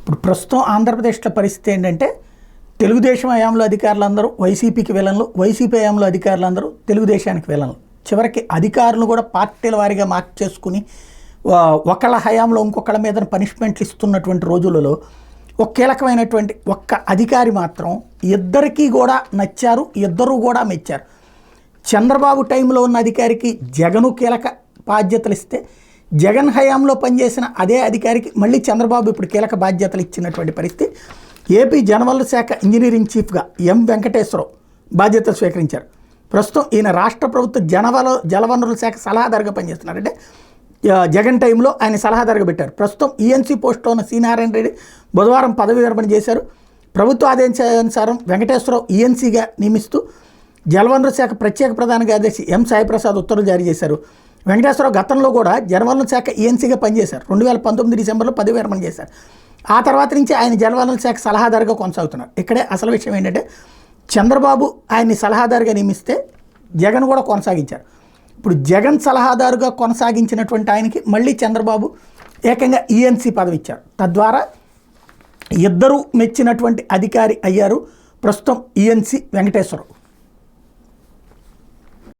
ఇప్పుడు ప్రస్తుతం ఆంధ్రప్రదేశ్లో పరిస్థితి ఏంటంటే తెలుగుదేశం హయాంలో అధికారులందరూ వైసీపీకి విలన్లు, వైసీపీ హయాంలో అధికారులందరూ తెలుగుదేశానికి విలన్లు. చివరికి అధికారులు కూడా పార్టీల వారీగా మార్క్ చేసుకుని ఒకళ్ళ హయాంలో ఇంకొకళ్ళ మీద పనిష్మెంట్లు ఇస్తున్నటువంటి రోజులలో ఒక కీలకమైనటువంటి ఒక్క అధికారి మాత్రం ఇద్దరికీ కూడా నచ్చారు, ఇద్దరూ కూడా మెచ్చారు. చంద్రబాబు టైంలో ఉన్న అధికారికి జగను కీలక బాధ్యతలు ఇస్తే, జగన్ హయాంలో పనిచేసిన అదే అధికారికి మళ్ళీ చంద్రబాబు ఇప్పుడు కీలక బాధ్యతలు ఇచ్చినటువంటి పరిస్థితి. ఏపీ జనవనరుల శాఖ ఇంజనీరింగ్ చీఫ్గా ఎం వెంకటేశ్వరరావు బాధ్యతలు స్వీకరించారు. ప్రస్తుతం ఈయన రాష్ట్ర ప్రభుత్వ జలవనరుల శాఖ సలహాదారుగా పనిచేస్తున్నారు. అంటే జగన్ టైంలో ఆయన సలహాదారుగా పెట్టారు. ప్రస్తుతం ఈఎన్సీ పోస్టులో ఉన్న సి నారాయణ రెడ్డి బుధవారం పదవి విరమణ చేశారు. ప్రభుత్వ ఆదేశానుసారం వెంకటేశ్వరరావు ఈఎన్సీగా నియమిస్తూ జలవనరుల శాఖ ప్రత్యేక ప్రధాన కార్యదర్శి ఎం సాయిప్రసాద్ ఉత్తర్వులు జారీ చేశారు. వెంకటేశ్వరరావు గతంలో కూడా జలవనరుల శాఖ ఈఎన్సీగా పనిచేశారు. 2019 డిసెంబర్లో పదవి విరమణ చేశారు. ఆ తర్వాత నుంచి ఆయన జలవనరుల శాఖ సలహాదారుగా కొనసాగుతున్నారు. ఇక్కడే అసలు విషయం ఏంటంటే చంద్రబాబు ఆయన్ని సలహాదారుగా నియమిస్తే జగన్ కూడా కొనసాగించారు. ఇప్పుడు జగన్ సలహాదారుగా కొనసాగించినటువంటి ఆయనకి మళ్ళీ చంద్రబాబు ఏకంగా ఈఎన్సీ పదవి ఇచ్చారు. తద్వారా ఇద్దరూ మెచ్చినటువంటి అధికారి అయ్యారు ప్రస్తుతం ఈఎన్సీ వెంకటేశ్వరరావు.